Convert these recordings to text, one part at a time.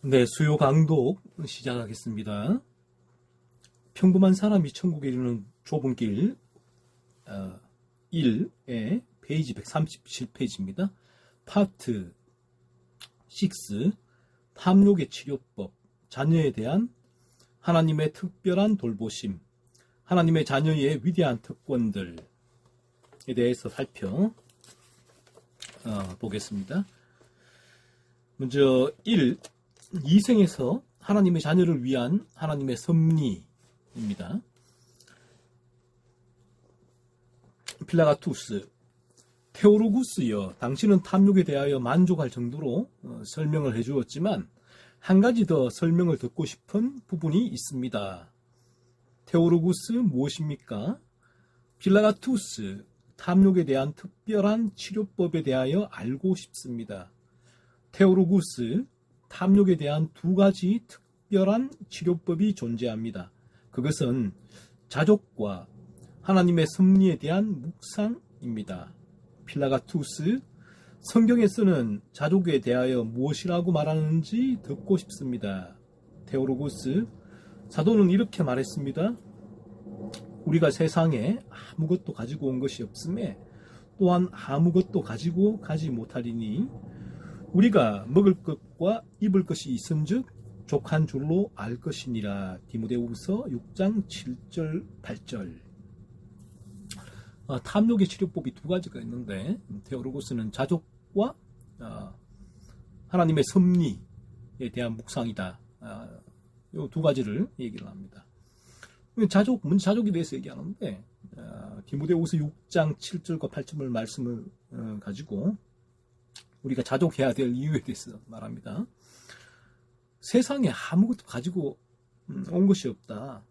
네, 수요 강독 시작하겠습니다. 평범한 사람이 천국에 이르는 좁은 길 1의 페이지 137페이지입니다. 파트 6, 탐욕의 치료법, 자녀에 대한 하나님의 특별한 돌보심, 하나님의 자녀의 위대한 특권들에 대해서 살펴보겠습니다. 먼저 1, 이생에서 하나님의 자녀를 위한 하나님의 섭리입니다. 필라가투스, 테오로구스여, 당신은 탐욕에 대하여 만족할 정도로 설명을 해주었지만 한 가지 더 설명을 듣고 싶은 부분이 있습니다. 테오로구스 무엇입니까? 필라가투스, 탐욕에 대한 특별한 치료법에 대하여 알고 싶습니다. 테오로구스, 탐욕에 대한 두 가지 특별한 치료법이 존재합니다. 그것은 자족과 하나님의 섭리에 대한 묵상입니다. 필라가투스, 성경에서는 자족에 대하여 무엇이라고 말하는지 듣고 싶습니다. 테오로고스, 사도는 이렇게 말했습니다. 우리가 세상에 아무것도 가지고 온 것이 없음에 또한 아무것도 가지고 가지 못하리니 우리가 먹을 것과 입을 것이 있은즉 족한 줄로 알 것이니라. 디모데후서 6장 7절 8절. 탐욕의 치료법이 두 가지가 있는데 테오로고스는 자족과 하나님의 섭리에 대한 묵상이다. 이 두 가지를 얘기를 합니다. 먼저 자족에 대해서 얘기하는데 디모데후서 6장 7절과 8절을 말씀을 가지고 우리가 자족해야 될 이유에 대해서 말합니다. 세상에 아무것도 가지고 온 것이 없다.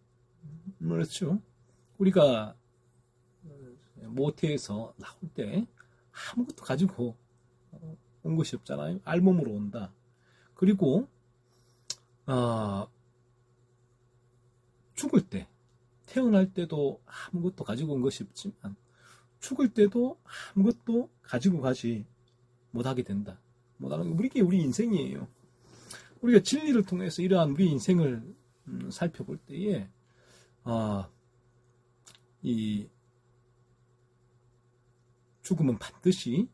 그렇죠. 우리가 모태에서 나올 때 아무것도 가지고 온 것이 없잖아요. 알몸으로 온다. 그리고 죽을 때, 태어날 때도 아무것도 가지고 온 것이 없지만 죽을 때도 아무것도 가지고 가지 못하게 된다. 못하는 게 우리 인생이에요. 우리가 진리를 통해서 이러한 우리 인생을 살펴볼 때에 이 죽음은 반드시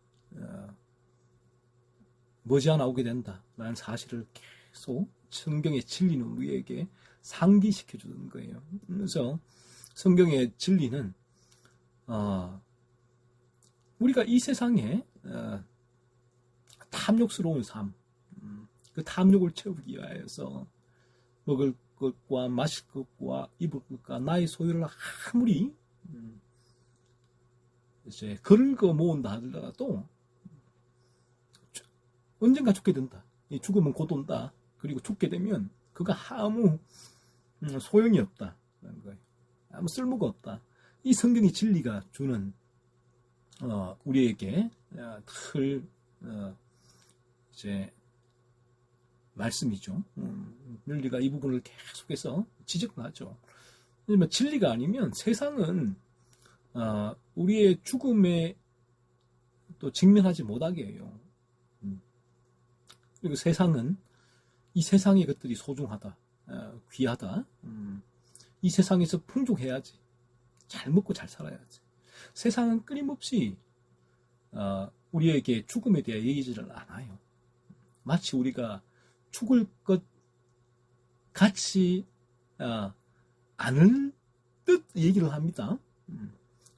머지않아 오게 된다라는 사실을 계속 성경의 진리는 우리에게 상기시켜 주는 거예요. 그래서 성경의 진리는 우리가 이 세상에 탐욕스러운 삶, 그 탐욕을 채우기 위하여서 먹을 것과 마실 것과 입을 것과 나의 소유를 아무리 이제 긁어 모은다 하더라도 언젠가 죽게 된다. 죽으면 곧 온다. 그리고 죽게 되면 그가 아무 소용이 없다라는 거예요. 아무 쓸모가 없다. 이 성경의 진리가 주는 우리에게 이제 말씀이죠. 윤리가 이 부분을 계속해서 지적을 하죠. 왜냐면 진리가 아니면 세상은 우리의 죽음에 또 직면하지 못하게 해요. 그리고 세상은 이 세상의 것들이 소중하다, 귀하다. 이 세상에서 풍족해야지, 잘 먹고 잘 살아야지. 세상은 끊임없이 우리에게 죽음에 대해 얘기지를 않아요. 마치 우리가 죽을 것 같이 않을 듯 얘기를 합니다.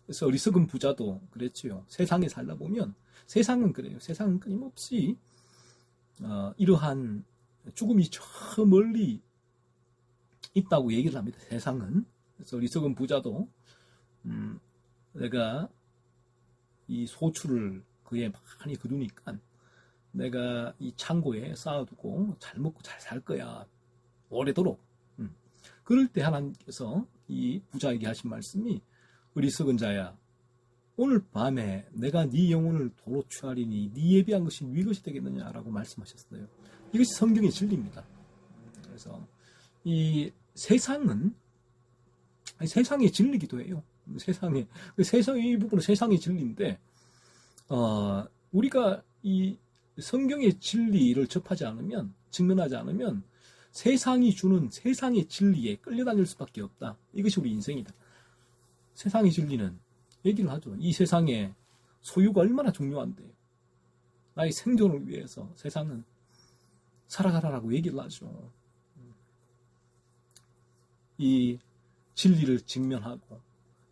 그래서 어리석은 부자도 그랬지요. 세상에 살다 보면 세상은 그래요. 세상은 끊임없이 이러한 죽음이 저 멀리 있다고 얘기를 합니다. 세상은. 그래서 어리석은 부자도 내가 이 소출을 그에 많이 거두니까 내가 이 창고에 쌓아두고 잘 먹고 잘 살 거야. 오래도록. 그럴 때 하나님께서 이 부자에게 하신 말씀이 어리석은 자야, 오늘 밤에 내가 네 영혼을 도로 취하리니 네 예비한 것이 네 것이 되겠느냐라고 말씀하셨어요. 이것이 성경의 진리입니다. 그래서 이 세상은 세상의 진리기도 해요. 이 부분은 세상의 진리인데 우리가 이 성경의 진리를 접하지 않으면 직면하지 않으면 세상이 주는 세상의 진리에 끌려다닐 수밖에 없다. 이것이 우리 인생이다. 세상의 진리는 얘기를 하죠. 이 세상에 소유가 얼마나 중요한데 나의 생존을 위해서 세상은 살아가라라고 얘기를 하죠. 이 진리를 직면하고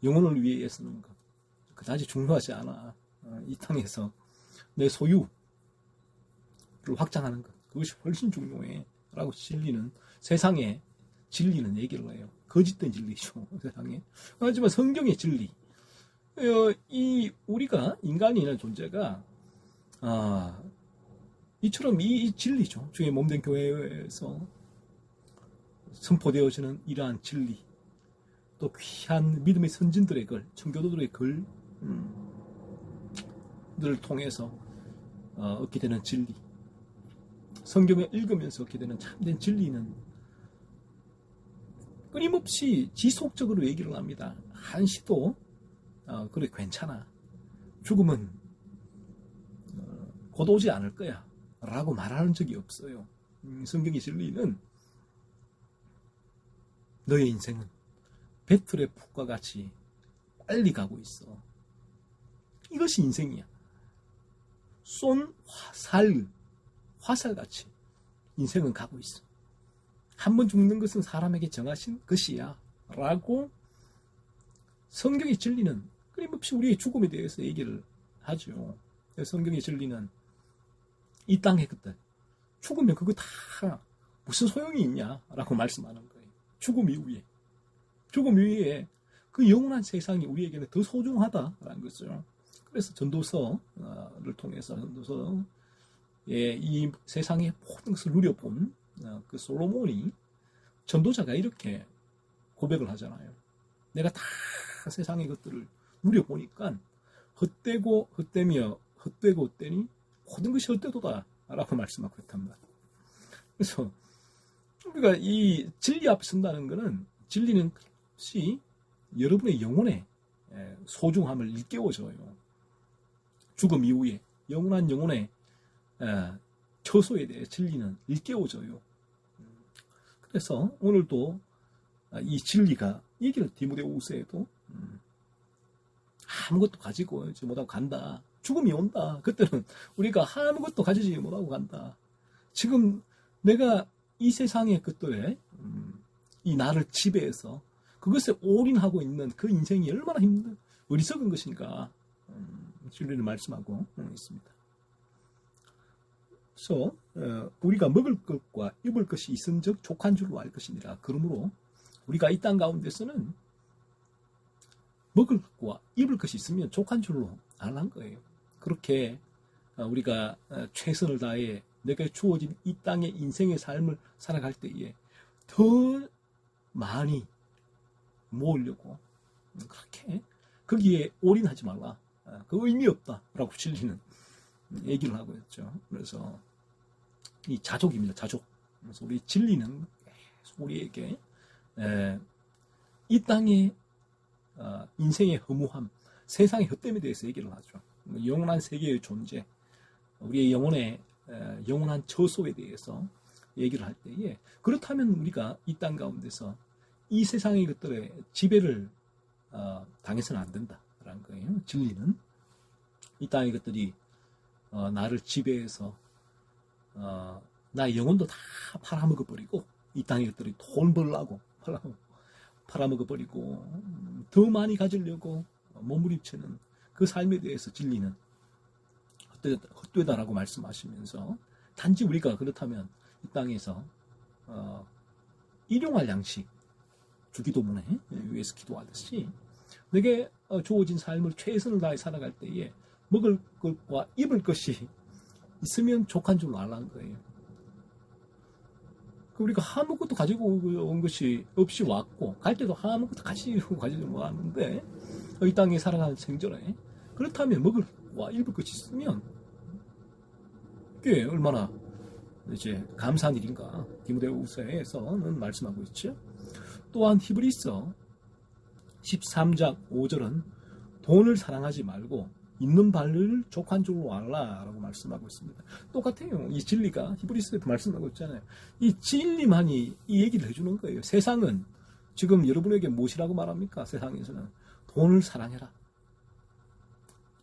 영혼을 위해 쓰는 것 그다지 중요하지 않아. 이 땅에서 내 소유를 확장하는 것 그것이 훨씬 중요해 라고 세상의 진리는 얘기를 해요. 거짓된 진리죠. 세상에. 하지만 성경의 진리 우리가 인간이라는 존재가 이처럼 이 진리죠. 주의 몸된 교회에서 선포되어지는 이러한 진리 또 귀한 믿음의 선진들의 글 청교도들의 글을 통해서 얻게 되는 진리 성경을 읽으면서 얻게 되는 참된 진리는 끊임없이 지속적으로 얘기를 합니다. 한시도 그래 괜찮아 죽음은 곧 오지 않을 거야 라고 말하는 적이 없어요. 성경의 진리는 너의 인생은 배틀의 푹과 같이 빨리 가고 있어. 이것이 인생이야. 쏜 화살같이 인생은 가고 있어. 한 번 죽는 것은 사람에게 정하신 것이야 라고 성경의 진리는 끊임없이 우리의 죽음에 대해서 얘기를 하죠. 성경의 진리는 이 땅의 것들 죽으면 그거 다 무슨 소용이 있냐 라고 말씀하는 거예요. 죽음 이후에 그 영원한 세상이 우리에게는 더 소중하다라는 것이죠. 그래서 전도서를 통해서 이 세상의 모든 것을 누려본 그 솔로몬이 전도자가 이렇게 고백을 하잖아요. 내가 다 세상의 것들을 누려보니까 헛되고 헛되니 모든 것이 헛되도다 라고 말씀하고 있단 말이에요. 그래서 우리가 이 진리 앞에 선다는 것은 진리는 혹시 여러분의 영혼의 소중함을 일깨워줘요. 죽음 이후에 영원한 영혼의 처소에 대해 진리는 일깨워줘요. 그래서 오늘도 이 진리가 얘기를 디모데후서에도 아무것도 가지고 못하고 간다. 죽음이 온다. 그때는 우리가 아무것도 가지지 못하고 간다. 지금 내가 이 세상의 것들에 이 나를 지배해서 그것에 올인하고 있는 그 인생이 얼마나 어리석은 것인가 진리를 말씀하고 있습니다. 그래서 우리가 먹을 것과 입을 것이 있은즉 족한 줄로 알 것이니라. 그러므로 우리가 이 땅 가운데서는 먹을 것과 입을 것이 있으면 족한 줄로 알란 거예요. 그렇게 우리가 최선을 다해 내가 주어진 이 땅의 인생의 삶을 살아갈 때에 더 많이 모으려고 그렇게 거기에 올인하지 말라. 그 의미 없다라고 진리는 얘기를 하고 있죠. 그래서 이 자족입니다. 자족. 그래서 우리 진리는 계속 우리에게 이 땅의 인생의 허무함, 세상의 헛됨에 대해서 얘기를 하죠. 영원한 세계의 존재, 우리의 영원한 처소에 대해서 얘기를 할 때에 그렇다면 우리가 이 땅 가운데서 이 세상의 것들의 지배를 당해서는 안 된다라는 거예요. 진리는 이 땅의 것들이 나를 지배해서 나의 영혼도 다 팔아먹어버리고 이 땅의 것들이 돈 벌라고 팔아먹어버리고 더 많이 가지려고 몸부림치는 그 삶에 대해서 진리는 헛되다라고 말씀하시면서 단지 우리가 그렇다면 이 땅에서 일용할 양식 주기도문에 위해서 기도하듯이 내게 주어진 삶을 최선을 다해 살아갈 때에 먹을 것과 입을 것이 있으면 족한 줄로 알라는 거예요. 우리가 아무것도 가지고 온 것이 없이 왔고 갈 때도 아무것도 가지고 왔는데 이 땅에 살아가는 생전에 그렇다면 먹을 것과 입을 것이 있으면 그게 얼마나 이제 감사한 일인가 디모데후서에서는 말씀하고 있죠. 또한 히브리서 13장 5절은 돈을 사랑하지 말고 있는 발을 족한 줄로 알라라고 말씀하고 있습니다. 똑같아요. 이 진리가 히브리서에도 말씀하고 있잖아요. 이 진리만이 이 얘기를 해주는 거예요. 세상은 지금 여러분에게 무엇이라고 말합니까? 세상에서는 돈을 사랑해라.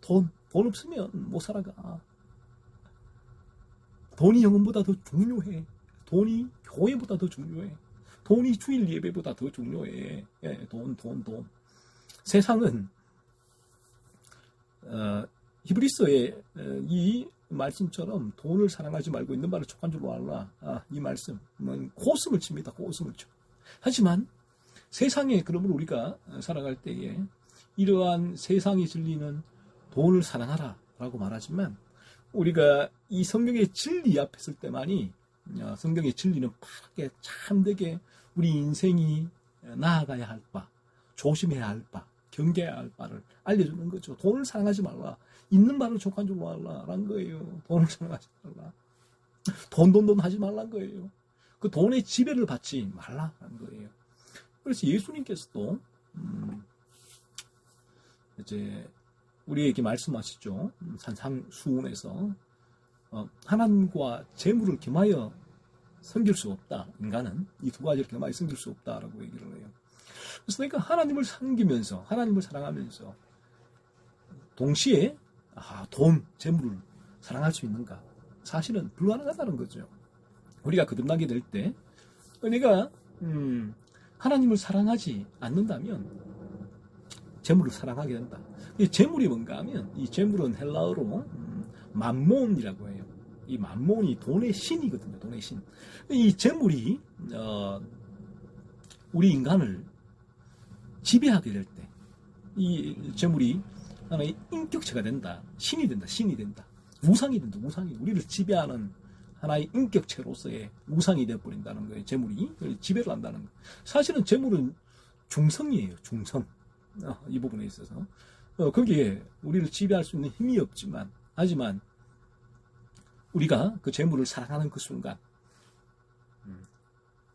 돈 없으면 못 살아가. 돈이 영혼보다 더 중요해. 돈이 교회보다 더 중요해. 돈이 주일 예배보다 더 중요해. 예, 돈. 세상은 히브리서의 이 말씀처럼 돈을 사랑하지 말고 있는 바를 족한 줄로 알라. 이 말씀은 고슴을 칩니다. 고슴을 쳐. 하지만 세상에 그러므로 우리가 살아갈 때에 이러한 세상의 진리는 돈을 사랑하라 라고 말하지만 우리가 이 성경의 진리 앞에 설 때만이 성경의 진리는 바르게 참되게 우리 인생이 나아가야 할 바, 조심해야 할 바, 경계해야 할 바를 알려주는 거죠. 돈을 사랑하지 말라. 있는 바를 족한 줄로 알라라는 거예요. 돈을 사랑하지 말라. 돈 하지 말라는 거예요. 그 돈의 지배를 받지 말라라는 거예요. 그래서 예수님께서도 이제 우리에게 말씀하시죠. 산상수훈에서 하나님과 재물을 겸하여 섬길 수 없다. 인간은 이 두 가지를 겸하여 섬길 수 없다라고 얘기를 해요. 그래서 그러니까 하나님을 섬기면서 하나님을 사랑하면서 동시에 돈, 재물을 사랑할 수 있는가? 사실은 불가능하다는 거죠. 우리가 거듭나게 될 때 내가 하나님을 사랑하지 않는다면 재물을 사랑하게 된다. 이 재물이 뭔가 하면 이 재물은 헬라어로 맘몬이라고 해요. 이 맘몬이 돈의 신이거든요. 돈의 신. 이 재물이 우리 인간을 지배하게 될 때 이 재물이 하나의 인격체가 된다. 신이 된다. 우상이 된다. 우상이 우리를 지배하는 하나의 인격체로서의 우상이 되어버린다는 거예요. 재물이 지배를 한다는 거예요. 사실은 재물은 중성이에요. 중성. 이 부분에 있어서 거기에 우리를 지배할 수 있는 힘이 없지만 하지만 우리가 그 재물을 사랑하는 그 순간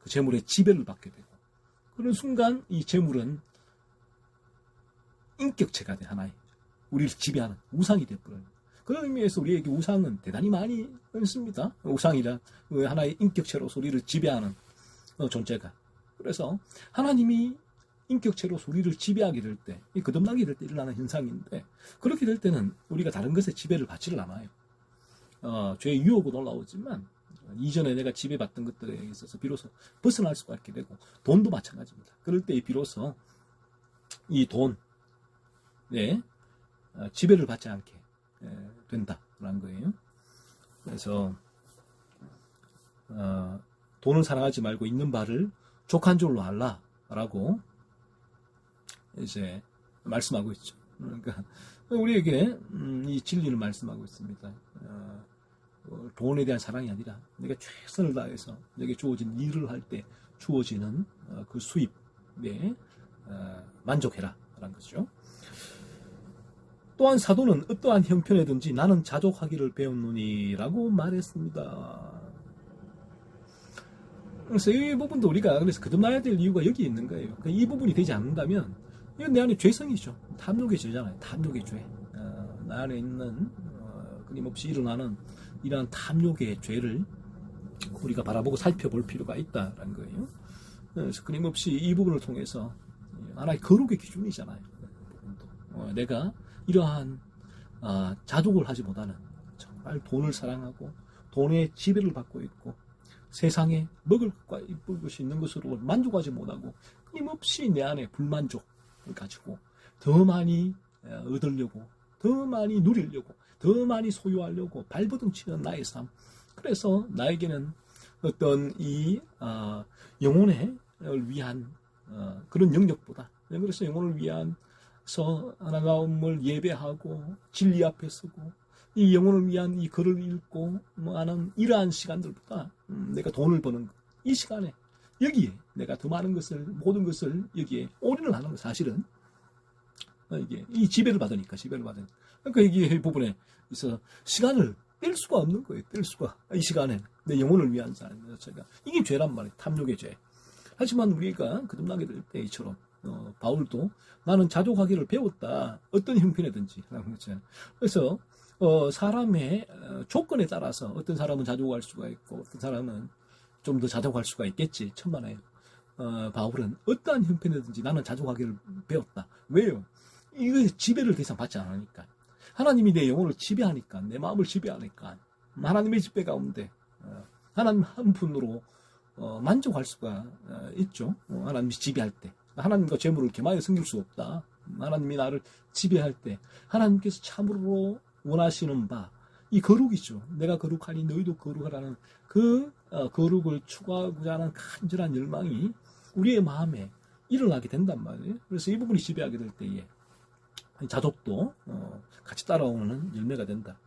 그 재물의 지배를 받게 되고 그런 순간 이 재물은 인격체가 돼 하나의 우리를 지배하는 우상이 되어버려요. 그런 의미에서 우리에게 우상은 대단히 많이 있습니다. 우상이란 하나의 인격체로서 우리를 지배하는 존재가. 그래서 하나님이 인격체로서 우리를 지배하게 될 때, 거듭나게 될 때 일어나는 현상인데 그렇게 될 때는 우리가 다른 것에 지배를 받지를 않아요. 죄의 유혹은 올라오지만 이전에 내가 지배받던 것들에 있어서 비로소 벗어날 수가 있게 되고 돈도 마찬가지입니다. 그럴 때 비로소 이 돈에 지배를 받지 않게 된다라는 거예요. 그래서 돈을 사랑하지 말고 있는 바를 족한 줄로 알라라고 이제 말씀하고 있죠. 그러니까 우리에게 이 진리를 말씀하고 있습니다. 돈에 대한 사랑이 아니라 내가 최선을 다해서 내게 주어진 일을 할 때 주어지는 그 수입에 만족해라 라는 거죠. 또한 사도는 어떠한 형편에든지 나는 자족하기를 배웠노니 라고 말했습니다. 그래서 이 부분도 우리가 그래서 거듭나야 될 이유가 여기 있는 거예요. 이 부분이 되지 않는다면 이건 내 안에 죄성이죠. 탐욕의 죄잖아요. 탐욕의 죄. 나 안에 있는 끊임없이 일어나는 이러한 탐욕의 죄를 우리가 바라보고 살펴볼 필요가 있다라는 거예요. 그래서 끊임없이 이 부분을 통해서 하나의 거룩의 기준이잖아요. 내가 이러한 자족을 하지 못하는 정말 돈을 사랑하고 돈의 지배를 받고 있고 세상에 먹을 것과 입을 것이 있는 것으로 만족하지 못하고 끊임없이 내 안에 불만족을 가지고 더 많이 얻으려고 더 많이 누리려고 더 많이 소유하려고 발버둥 치는 나의 삶. 그래서 나에게는 어떤 이 영혼을 위한 그런 영역보다 그래서 영혼을 위한서 하나님을 예배하고 진리 앞에 서고 이 영혼을 위한 이 글을 읽고 하는 이러한 시간들보다 내가 돈을 버는 이 시간에 여기에 내가 더 많은 것을 모든 것을 여기에 올인을 하는 것 사실은 이게 이 지배를 받으니까 그러니까 이 부분에 있어서 시간을 뗄 수가 없는 거예요. 뗄 수가 이 시간에 내 영혼을 위한 삶 자체가 이게 죄란 말이에요. 탐욕의 죄. 하지만 우리가 거듭나게 될 때 이처럼 바울도 나는 자족하기를 배웠다. 어떤 형편이든지. 그래서 사람의 조건에 따라서 어떤 사람은 자족할 수가 있고 어떤 사람은 좀 더 자족할 수가 있겠지. 천만에. 바울은 어떠한 형편이든지 나는 자족하기를 배웠다. 왜요? 이거 지배를 더 이상 받지 않으니까. 하나님이 내 영혼을 지배하니까, 내 마음을 지배하니까, 하나님의 지배 가운데 하나님 한 분으로 만족할 수가 있죠. 하나님이 지배할 때. 하나님과 재물을 개마에 섬길 수 없다. 하나님이 나를 지배할 때 하나님께서 참으로 원하시는 바, 이 거룩이죠. 내가 거룩하니 너희도 거룩하라는 그 거룩을 추구하고자 하는 간절한 열망이 우리의 마음에 일어나게 된단 말이에요. 그래서 이 부분이 지배하게 될 때에 자족도 같이 따라오는 열매가 된다.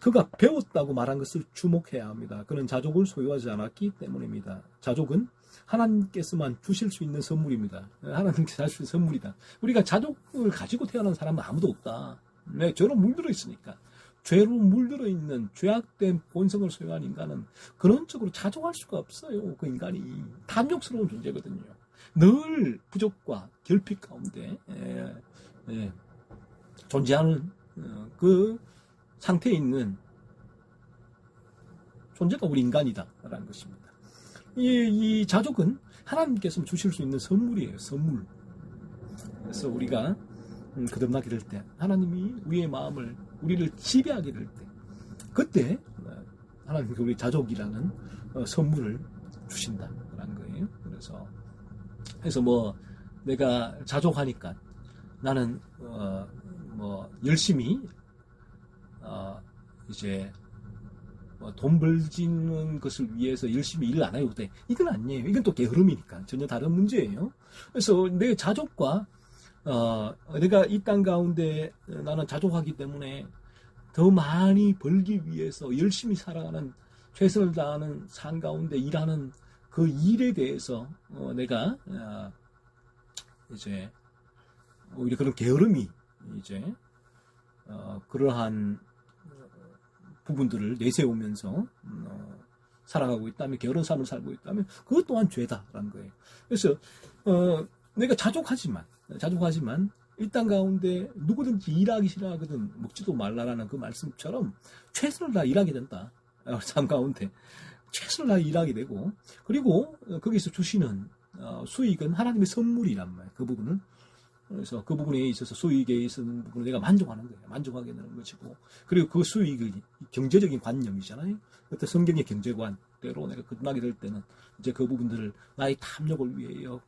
그가 배웠다고 말한 것을 주목해야 합니다. 그는 자족을 소유하지 않았기 때문입니다. 자족은 하나님께서만 주실 수 있는 선물입니다. 하나님께서 하실 수 있는 선물이다. 우리가 자족을 가지고 태어난 사람은 아무도 없다. 네, 죄로 물들어 있으니까. 죄로 물들어 있는 죄악된 본성을 소유한 인간은 근원적으로 자족할 수가 없어요. 그 인간이 탐욕스러운 존재거든요. 늘 부족과 결핍 가운데 존재하는 그 상태에 있는 존재가 우리 인간이다라는 것입니다. 이 자족은 하나님께서 주실 수 있는 선물이에요. 선물. 그래서 우리가 거듭나게 될 때 하나님이 우리의 마음을 우리를 지배하게 될 때 그때 하나님께 우리 자족이라는 선물을 주신다라는 거예요. 그래서 뭐 내가 자족하니까 나는 뭐 열심히 이제 돈 벌지는 것을 위해서 열심히 일을 안 해도 돼. 이건 아니에요. 이건 또 게으름이니까 전혀 다른 문제예요. 그래서 내 자족과 내가 이 땅 가운데 나는 자족하기 때문에 더 많이 벌기 위해서 열심히 살아가는 최선을 다하는 삶 가운데 일하는 그 일에 대해서 내가 이제 오히려 그런 게으름이 이제 그러한 부분들을 내세우면서 살아가고 있다면 게으른 삶을 살고 있다면 그것 또한 죄다라는 거예요. 그래서 내가 자족하지만 이 땅 가운데 누구든지 일하기 싫어하거든 먹지도 말라라는 그 말씀처럼 최선을 다 일하게 된다. 삶 가운데 최선을 다 일하게 되고 그리고 거기서 주시는 수익은 하나님의 선물이란 말이에요. 그 부분은. 그래서 그 부분에 있어서 수익에 있는 부분을 내가 만족하는 거예요. 만족하게 되는 것이고 그리고 그 수익을 경제적인 관념이잖아요. 그때 성경의 경제관대로 내가 끝나게 될 때는 이제 그 부분들을 나의 탐욕을 위하여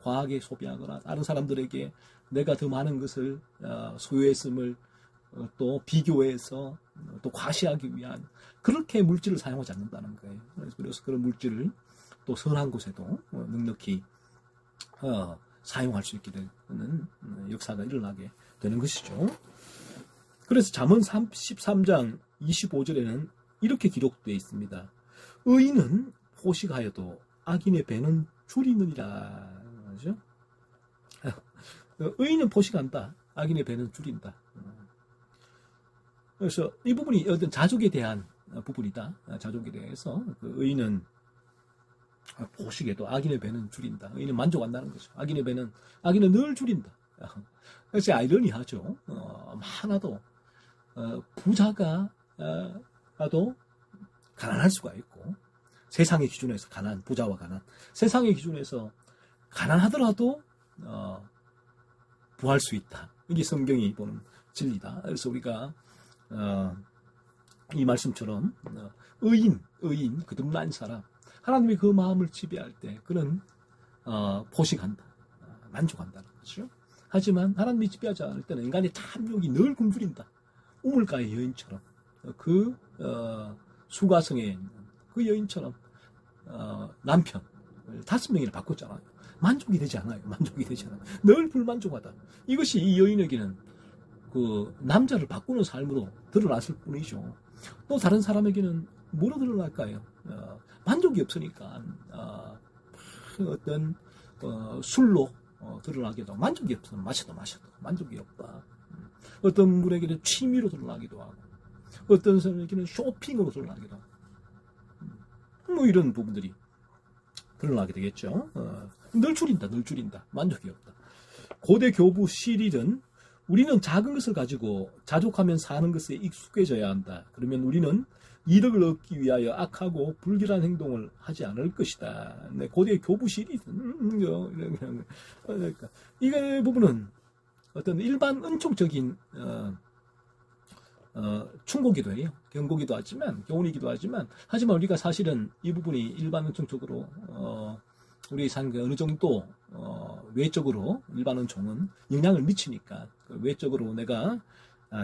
과하게 소비하거나 다른 사람들에게 내가 더 많은 것을 소유했음을 또 비교해서 또 과시하기 위한 그렇게 물질을 사용하지 않는다는 거예요. 그래서 그런 물질을 또 선한 곳에도 넉넉히 사용할 수 있게 되는 역사가 일어나게 되는 것이죠. 그래서 잠언 33장 25절에는 이렇게 기록되어 있습니다. 의인은 포식하여도 악인의 배는 줄이느니라. 그렇죠? 의인은 포식한다. 악인의 배는 줄인다. 그래서 이 부분이 어떤 자족에 대한 부분이다. 자족에 대해서 그 의인은 포식해도 악인의 배는 줄인다. 의인은 만족한다는 거죠. 악인은 늘 줄인다. 그래서 아이러니하죠. 하나도 부자가 라도 가난할 수가 있고 세상의 기준에서 부자와 가난 세상의 기준에서 가난하더라도 부할 수 있다. 이게 성경이 보는 진리다. 그래서 우리가 이 말씀처럼 의인 거듭난 사람 하나님이 그 마음을 지배할 때 그는 포식한다. 만족한다는 거죠. 하지만 하나님이 지배하지 않을 때는 인간의 탐욕이 늘 굶주린다. 우물가의 여인처럼 그 수가성에 있는 그 여인처럼 남편 5명이나 바꿨잖아요. 만족이 되지 않아요. 늘 불만족하다. 이것이 이 여인에게는 그 남자를 바꾸는 삶으로 드러났을 뿐이죠. 또 다른 사람에게는 뭐로 드러날까요? 만족이 없으니까 어떤 술로 드러나기도 하고 만족이 없어 마셔도 만족이 없다. 어떤 분에게는 취미로 드러나기도 하고 어떤 사람에게는 쇼핑으로 드러나기도 하고 뭐 이런 부분들이 드러나게 되겠죠. 늘 줄인다, 늘 줄인다. 만족이 없다. 고대 교부 시릴은 우리는 작은 것을 가지고 자족하면 사는 것에 익숙해져야 한다. 그러면 우리는 이득을 얻기 위하여 악하고 불길한 행동을 하지 않을 것이다. 네, 고대 교부 시릴은 그러니까 이 부분은 어떤 일반 은총적인 충고기도 해요. 경고기도 하지만 교훈이기도 하지만 하지만 우리가 사실은 이 부분이 일반 은총적으로 우리의 삶에 어느 정도 외적으로 일반 은총은 영향을 미치니까 외적으로 내가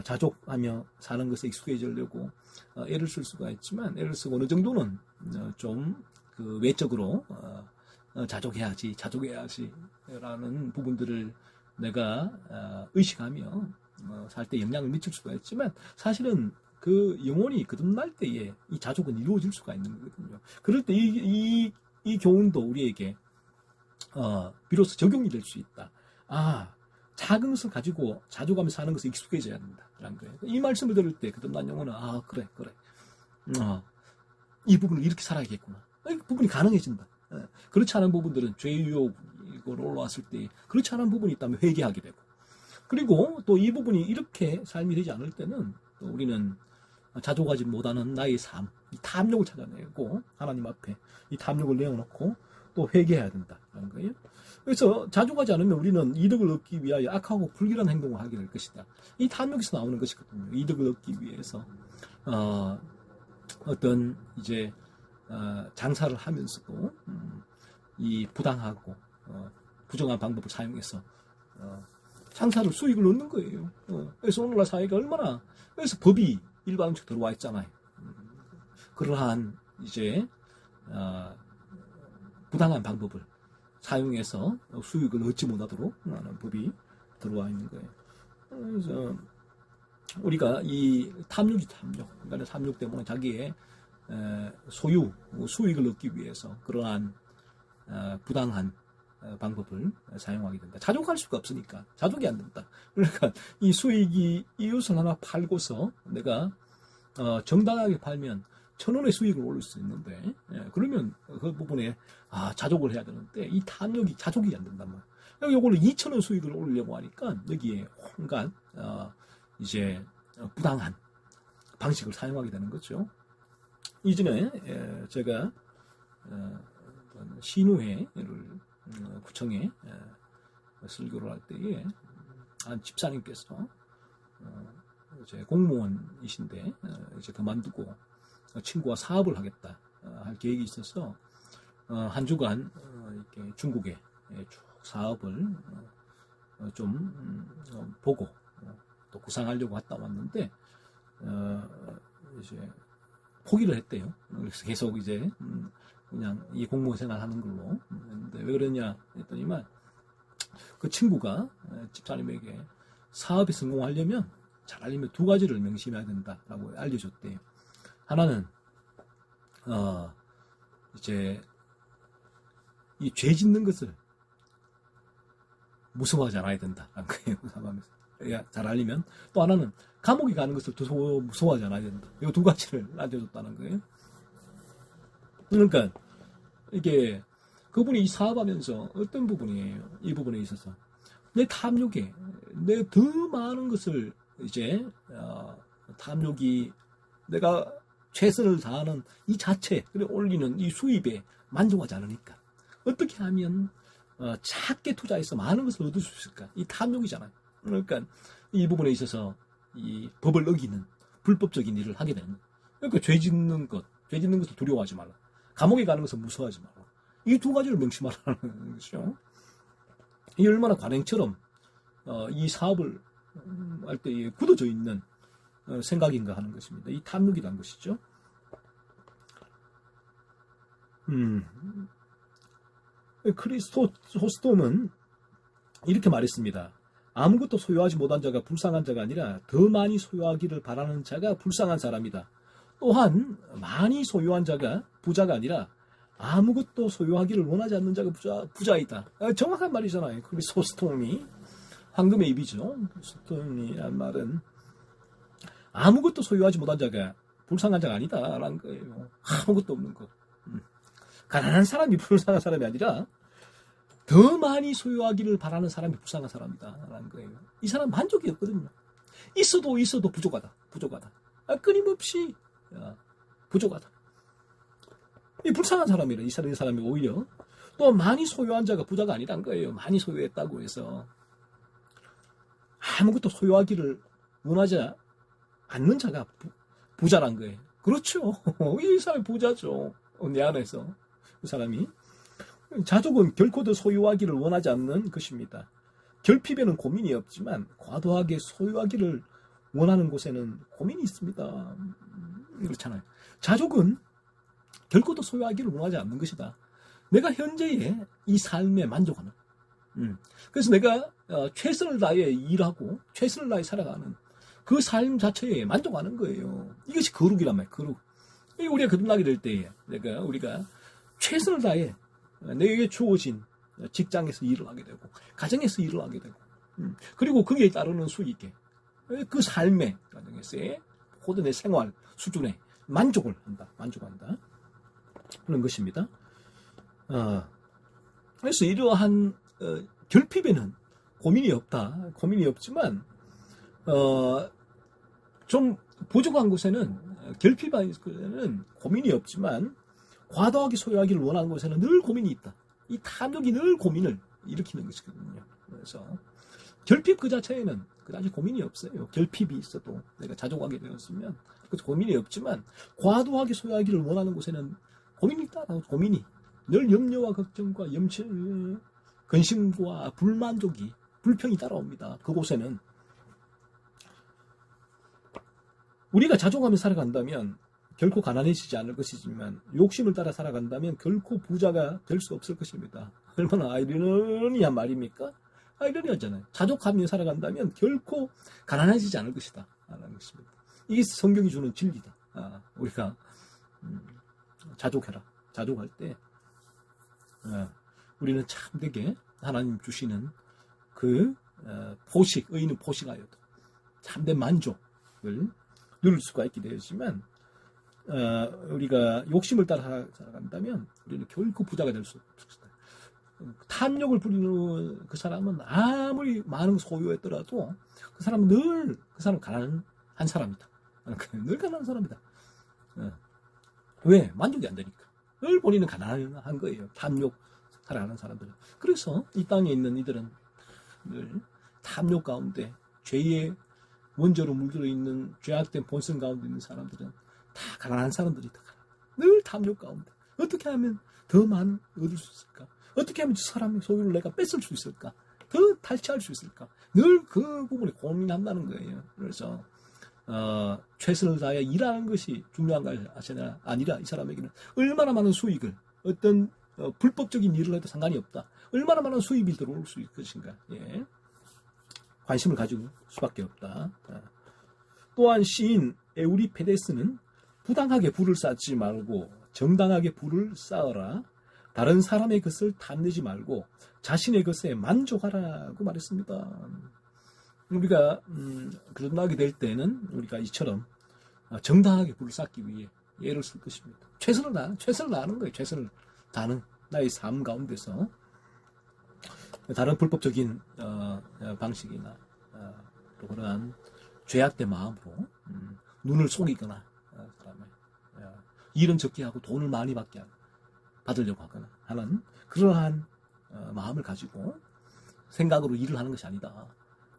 자족하며 사는 것에 익숙해지려고 애를 쓸 수가 있지만 애를 쓰고 어느 정도는 좀 그 외적으로 자족해야지 라는 부분들을 내가 의식하며 살 때 영향을 미칠 수가 있지만 사실은 그 영혼이 거듭날 때에 이 자족은 이루어질 수가 있는 거거든요. 그럴 때 이 교훈도 우리에게 비로소 적용이 될 수 있다. 작은 것을 가지고 자족하며 사는 것에 익숙해져야 된다라는 거예요. 이 말씀을 들을 때 거듭난 영혼은 그래 이 부분을 이렇게 살아야겠구나. 이 부분이 가능해진다. 그렇지 않은 부분들은 죄의 유혹으로 올라왔을 때 그렇지 않은 부분이 있다면 회개하게 되고 그리고 또 이 부분이 이렇게 삶이 되지 않을 때는 또 우리는 자족하지 못하는 나의 삶, 이 탐욕을 찾아내고 하나님 앞에 이 탐욕을 내어놓고 또 회개해야 된다는 거예요. 그래서 자족하지 않으면 우리는 이득을 얻기 위하여 악하고 불길한 행동을 하게 될 것이다. 이 탐욕에서 나오는 것이거든요. 이득을 얻기 위해서 어떤 이제 장사를 하면서도 이 부당하고 부정한 방법을 사용해서 장사를 수익을 얻는 거예요. 그래서 오늘날 사회가 얼마나 그래서 법이 일반적으로 들어와 있잖아요. 그러한 이제 부당한 방법을 사용해서 수익을 얻지 못하도록 하는 법이 들어와 있는 거예요. 그래서 우리가 이 탐욕, 그러니까 탐욕 때문에 자기의 소유, 수익을 얻기 위해서 그러한 부당한 방법을 사용하게 된다. 자족할 수가 없으니까 자족이 안 된다. 그러니까 이 수익이 이웃을 하나 팔고서 내가 정당하게 팔면 1,000원의 수익을 올릴 수 있는데 그러면 그 부분에 자족을 해야 되는데 이 탐욕이 자족이 안 된단 말이야. 이거를 2,000원 수익을 올리려고 하니까 여기에 온갖 이제 부당한 방식을 사용하게 되는 거죠. 이전에 제가 신우회를 구청에 설교를 할 때에 한 집사님께서 이제 공무원이신데 이제 그만두고 친구와 사업을 하겠다 할 계획이 있어서 한 주간 이렇게 중국에 쭉 사업을 좀 보고 또 구상하려고 갔다 왔는데 이제 포기를 했대요. 그래서 계속 이제 그냥 이 공무원 생활 하는 걸로. 근데 왜 그러냐 했더니만 그 친구가 집사님에게 사업에 성공하려면 잘 알려면 2가지를 명심해야 된다라고 알려줬대요. 하나는 이제 이 죄 짓는 것을 무서워하지 않아야 된다라는 거예요. 사업하면서. 잘 알리면 또 하나는 감옥에 가는 것을 무서워하지 않아야 된다. 이 2가지를 알려줬다는 거예요. 그러니까 이게 그분이 이 사업하면서 어떤 부분이에요? 이 부분에 있어서 내 탐욕에 내 더 많은 것을 이제 탐욕이 내가 최선을 다하는 이 자체 그리고 올리는 이 수입에 만족하지 않으니까 어떻게 하면 작게 투자해서 많은 것을 얻을 수 있을까? 이 탐욕이잖아요. 그러니까 이 부분에 있어서 이 법을 어기는 불법적인 일을 하게 되는 거예요. 그러니까 죄 짓는 것을 두려워하지 말라. 감옥에 가는 것을 무서워하지 말라. 이 2가지를 명심하라는 것이죠. 이 얼마나 관행처럼 이 사업을 할 때 굳어져 있는 생각인가 하는 것입니다. 이 탐욕이라는 것이죠. 크리스토스톰은 이렇게 말했습니다. 아무것도 소유하지 못한 자가 불쌍한 자가 아니라 더 많이 소유하기를 바라는 자가 불쌍한 사람이다. 또한 많이 소유한 자가 부자가 아니라 아무것도 소유하기를 원하지 않는 자가 부자이다. 정확한 말이잖아요. 크리스토스톰이 황금의 입이죠. 크리스토스톰이란 말은 아무것도 소유하지 못한 자가 불쌍한 자가 아니다라는 거예요. 아무것도 없는 것. 가난한 사람이 불쌍한 사람이 아니라 더 많이 소유하기를 바라는 사람이 불쌍한 사람이다 라는 거예요. 이 사람 만족이 없거든요. 있어도 부족하다. 끊임없이 부족하다. 이 불쌍한 사람이라. 이 사람이 오히려 또 많이 소유한 자가 부자가 아니란 거예요. 많이 소유했다고 해서 아무것도 소유하기를 원하지 않는 자가 부자란 거예요. 그렇죠. 이 사람이 부자죠. 내 안에서 그 사람이. 자족은 결코 소유하기를 원하지 않는 것입니다. 결핍에는 고민이 없지만 과도하게 소유하기를 원하는 곳에는 고민이 있습니다. 그렇잖아요. 자족은 결코 소유하기를 원하지 않는 것이다. 내가 현재의 이 삶에 만족하는. 그래서 내가 최선을 다해 일하고 최선을 다해 살아가는 그 삶 자체에 만족하는 거예요. 이것이 거룩이란 말이에요. 거룩. 우리가 거듭나게 될 때에 우리가 최선을 다해 내게 주어진 직장에서 일을 하게 되고 가정에서 일을 하게 되고 그리고 거기에 따르는 수익에 그 삶의 과정에서의 모든 내 생활 수준에 만족한다 그런 것입니다. 그래서 이러한 결핍에는 고민이 없지만 좀 부족한 곳에는 결핍한 곳에는 고민이 없지만 과도하게 소유하기를 원하는 곳에는 늘 고민이 있다. 이 탐욕이 늘 고민을 일으키는 것이거든요. 그래서 결핍 그 자체에는 그다지 고민이 없어요. 결핍이 있어도 내가 자족하게 되었으면 그래서 고민이 없지만 과도하게 소유하기를 원하는 곳에는 고민이 있다. 고민이 늘 염려와 걱정과 근심과 불만족이 불평이 따라옵니다. 그곳에는 우리가 자족하며 살아간다면 결코 가난해지지 않을 것이지만 욕심을 따라 살아간다면 결코 부자가 될 수 없을 것입니다. 얼마나 아이러니한 말입니까? 아이러니하잖아요. 자족하며 살아간다면 결코 가난해지지 않을 것이다 라는 것입니다. 이게 성경이 주는 진리다. 우리가 자족해라. 자족할 때 우리는 참되게 하나님 주시는 그 포식, 의인은 포식하여도 참된 만족을 누릴 수가 있게 되지만 우리가 욕심을 따라 살아간다면 우리는 결코 부자가 될 수 없습니다. 탐욕을 부리는 그 사람은 아무리 많은 소유했더라도 그 사람은 그 사람은 가난한 사람이다. 늘 가난한 사람이다. 왜? 만족이 안 되니까. 늘 본인은 가난한 거예요. 탐욕 살아가는 사람들은. 그래서 이 땅에 있는 이들은 늘 탐욕 가운데 죄의 원죄로 물들어 있는 죄악된 본성 가운데 있는 사람들은 다 가난한 사람들이다. 늘 탐욕 가운데. 어떻게 하면 더 많은 얻을 수 있을까? 어떻게 하면 저 사람의 소유를 내가 뺏을 수 있을까? 더 탈취할 수 있을까? 늘 그 부분에 고민한다는 거예요. 그래서 최선을 다해 일하는 것이 중요한 것이 아니라 이 사람에게는 얼마나 많은 수익을 어떤 불법적인 일을 해도 상관이 없다. 얼마나 많은 수입이 들어올 수 있을 것인가. 예. 관심을 가질 수밖에 없다. 또한 시인 에우리페데스는 부당하게 부를 쌓지 말고 정당하게 부를 쌓아라. 다른 사람의 것을 탐내지 말고 자신의 것에 만족하라고 말했습니다. 우리가 거듭나게 될 때는 우리가 이처럼 정당하게 부를 쌓기 위해 애를 쓸 것입니다. 최선을 다하는 거예요. 최선을 다하는 나의 삶 가운데서 다른 불법적인 방식이나 또 그러한 죄악된 마음으로 눈을 속이거나 사람을 일은 적게 하고 돈을 많이 받으려고 하거나 하는 그러한 마음을 가지고 생각으로 일을 하는 것이 아니다.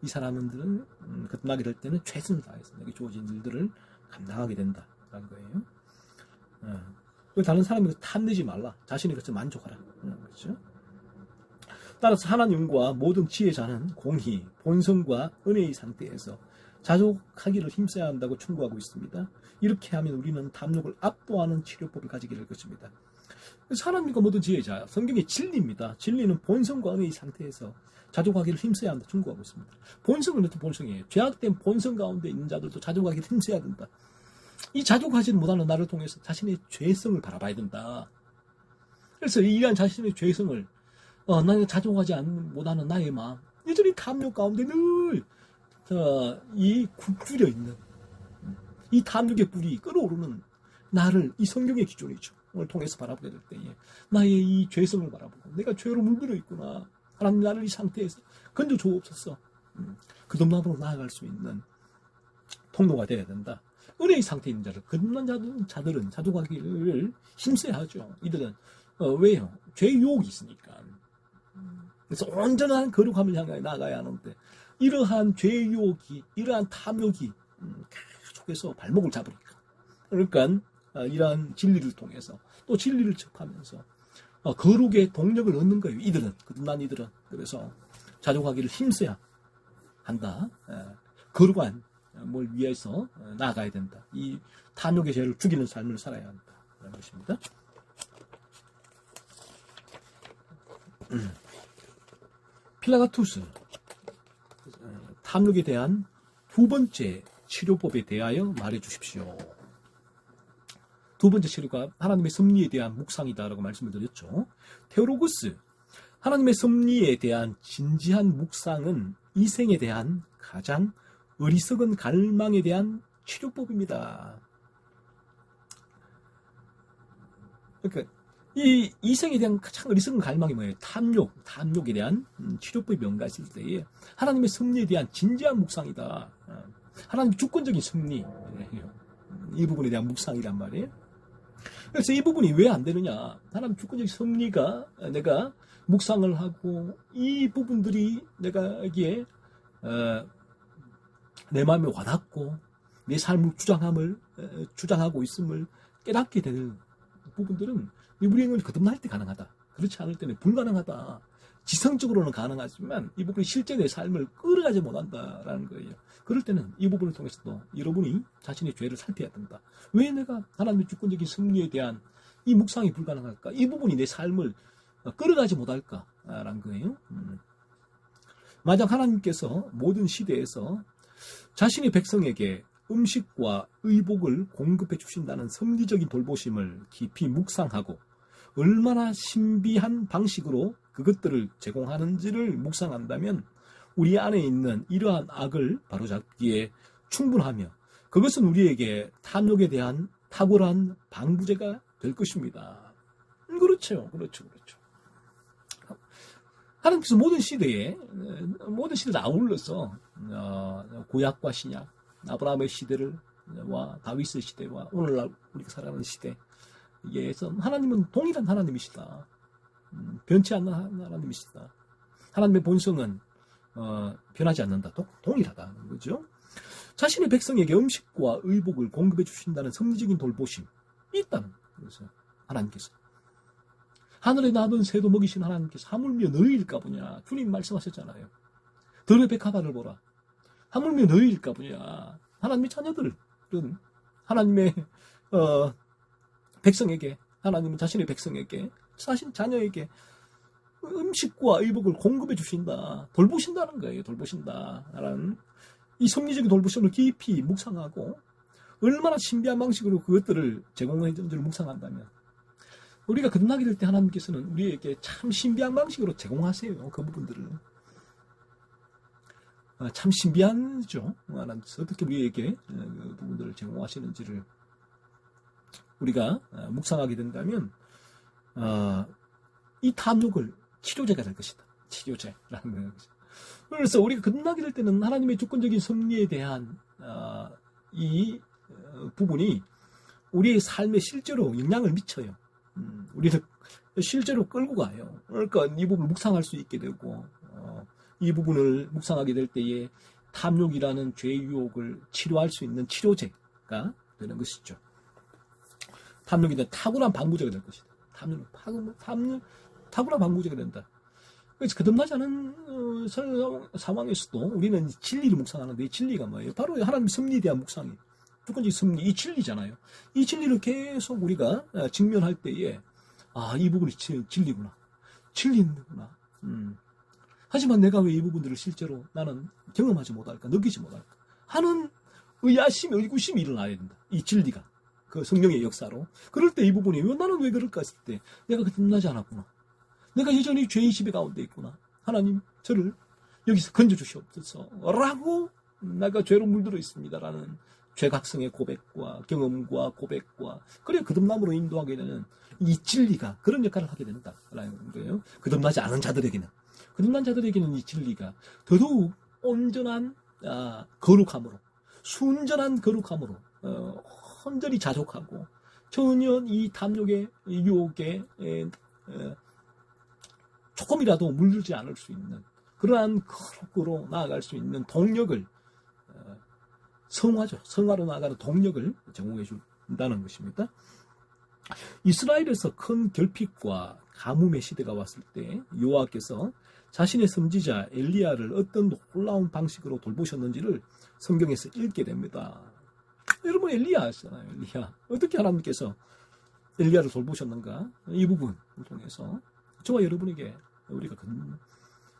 이 사람들은 거듭나게 될 때는 최선을 다해서 내게 주어진 일들을 감당하게 된다라는 거예요. 다른 사람에게 탐내지 말라. 자신의 것을 만족하라. 그렇죠? 따라서 하나님과 모든 지혜자는 공의, 본성과 은혜의 상태에서 자족하기를 힘써야 한다고 충고하고 있습니다. 이렇게 하면 우리는 탐욕을 압도하는 치료법을 가지게 될 것입니다. 하나님과 모든 지혜자, 성경의 진리입니다. 진리는 본성과 은혜의 상태에서 자족하기를 힘써야 한다 충고하고 있습니다. 본성은 어떤 본성이에요? 죄악된 본성 가운데 있는 자들도 자족하기를 힘써야 된다. 이 자족하지 못하는 나를 통해서 자신의 죄성을 바라봐야 된다. 그래서 이러한 자신의 죄성을 나는 자족하지 못하는 나의 마음, 여전히 탐욕 가운데 늘 이 굶주려 있는 이 탐욕의 불이 끓어오르는 나를 이 성경의 기준이죠. 통해서 바라보게 될 때에 나의 이 죄성을 바라보고 내가 죄로 물들어 있구나. 하나님 나를 이 상태에서 건져 주옵소서. 거듭남으로 나아갈 수 있는 통로가 되어야 된다. 은혜의 상태에 있는 자들, 거듭난 자들은 자족하기를 힘써야 하죠. 이들은 왜요? 죄 유혹이 있으니까. 그래서 온전한 거룩함을 향해 나아가야 하는데 이러한 죄 유혹이, 이러한 탐욕이 계속해서 발목을 잡으니까. 그러니까 이러한 진리를 통해서 또 진리를 접하면서 거룩의 동력을 얻는 거예요. 이들은, 거듭난 이들은. 그래서 자족하기를 힘써야 한다. 거룩한 뭘 위해서 나아가야 된다. 이 탐욕의 죄를 죽이는 삶을 살아야 한다. 그런 것입니다. 필라가투스, 탐욕에 대한 두 번째 치료법에 대하여 말해 주십시오. 두 번째 치료가 하나님의 섭리에 대한 묵상이다라고 말씀을 드렸죠. 테오로구스, 하나님의 섭리에 대한 진지한 묵상은 이생에 대한 가장 어리석은 갈망에 대한 치료법입니다. 그러니까 이 이생에 대한 가장 어리석은 갈망이 뭐예요? 탐욕에 대한 치료법이 뭔가 했을 때에 하나님의 섭리에 대한 진지한 묵상이다. 하나님의 주권적인 섭리, 이 부분에 대한 묵상이란 말이에요. 그래서 이 부분이 왜 안 되느냐? 하나님 주권적인 섭리가 내가 묵상을 하고 이 부분들이 내가 여기에 내 마음에 와닿고 내 삶을 주장하고 있음을 깨닫게 되는 부분들은 우리는 거듭날 때 가능하다. 그렇지 않을 때는 불가능하다. 지성적으로는 가능하지만 이 부분이 실제 내 삶을 끌어가지 못한다라는 거예요. 그럴 때는 이 부분을 통해서도 여러분이 자신의 죄를 살펴야 된다. 왜 내가 하나님의 주권적인 섭리에 대한 이 묵상이 불가능할까? 이 부분이 내 삶을 끌어가지 못할까라는 거예요. 만약 하나님께서 모든 시대에서 자신의 백성에게 음식과 의복을 공급해 주신다는 섭리적인 돌보심을 깊이 묵상하고 얼마나 신비한 방식으로 그것들을 제공하는지를 묵상한다면 우리 안에 있는 이러한 악을 바로잡기에 충분하며 그것은 우리에게 탐욕에 대한 탁월한 방부제가 될 것입니다. 그렇죠. 하나님께서 모든 시대를 아울러서 구약과 신약, 아브라함의 시대와 다윗의 시대와 오늘날 우리가 살아가는 시대에서 하나님은 동일한 하나님이시다. 변치 않는 하나님이시다. 하나님의 본성은 변하지 않는다. 동일하다는 거죠. 자신의 백성에게 음식과 의복을 공급해 주신다는 섭리적인 돌보심이 있다는 거죠. 하나님께서. 하늘에 나던 새도 먹이신 하나님께서 하물며 너희일까 보냐. 주님 말씀하셨잖아요. 들의 백합화를 보라. 하물며 너희일까 보냐. 하나님의 자녀들은 하나님의 백성에게, 하나님은 자신의 백성에게, 자신 자녀에게 음식과 의복을 공급해 주신다. 돌보신다는 거예요. 돌보신다라는 이 섭리적인 돌보심을 깊이 묵상하고 얼마나 신비한 방식으로 그것들을 제공해 주는지를 묵상한다면 우리가 거듭나게 될 때 하나님께서는 우리에게 참 신비한 방식으로 제공하세요. 그 부분들을. 참 신비하죠. 하나님께서 어떻게 우리에게 그 부분들을 제공하시는지를 우리가 묵상하게 된다면 이 탐욕을 치료제가 될 것이다. 치료제라는 것이죠. 그래서 우리가 거듭나게 될 때는 하나님의 주권적인 섭리에 대한 이 부분이 우리의 삶에 실제로 영향을 미쳐요. 우리를 실제로 끌고 가요. 그러니까 이 부분을 묵상할 수 있게 되고 이 부분을 묵상하게 될 때에 탐욕이라는 죄의 유혹을 치료할 수 있는 치료제가 되는 것이죠. 탐욕에 대한 탁월한 방부제가 될 것이다. 탁월한 방부제가 된다. 그래서 거듭나지 않은 상황에서도 우리는 진리를 묵상하는데 이 진리가 뭐예요? 바로 하나님의 섭리에 대한 묵상이에요. 주권적인 섭리, 이 진리잖아요. 이 진리를 계속 우리가 직면할 때에 이 부분이 진리구나. 진리구나. 하지만 내가 왜 이 부분들을 실제로 나는 경험하지 못할까, 느끼지 못할까 하는 의구심이 일어나야 된다. 이 진리가. 그 성령의 역사로. 그럴 때 이 부분이 나는 왜 그럴까 했을 때 내가 거듭나지 않았구나. 내가 여전히 죄의 지배 가운데 있구나. 하나님 저를 여기서 건져주시옵소서 라고 내가 죄로 물들어 있습니다라는 죄각성의 고백과 경험과 고백과 그래 거듭남으로 인도하게 되는 이 진리가 그런 역할을 하게 된다라는 거예요. 거듭나지 않은 자들에게는 거듭난 자들에게는 이 진리가 더더욱 온전한 거룩함으로 순전한 거룩함으로 온전히 자족하고 전혀 이 탐욕의 유혹에 조금이라도 물들지 않을 수 있는 그러한 거룩으로 나아갈 수 있는 동력을 성화로 나아가는 동력을 제공해 준다는 것입니다. 이스라엘에서 큰 결핍과 가뭄의 시대가 왔을 때 여호와께서 자신의 선지자 엘리야를 어떤 놀라운 방식으로 돌보셨는지를 성경에서 읽게 됩니다. 여러분 엘리야잖아요. 엘리야. 어떻게 하나님께서 엘리야를 돌보셨는가? 이 부분을 통해서 저와 여러분에게 우리가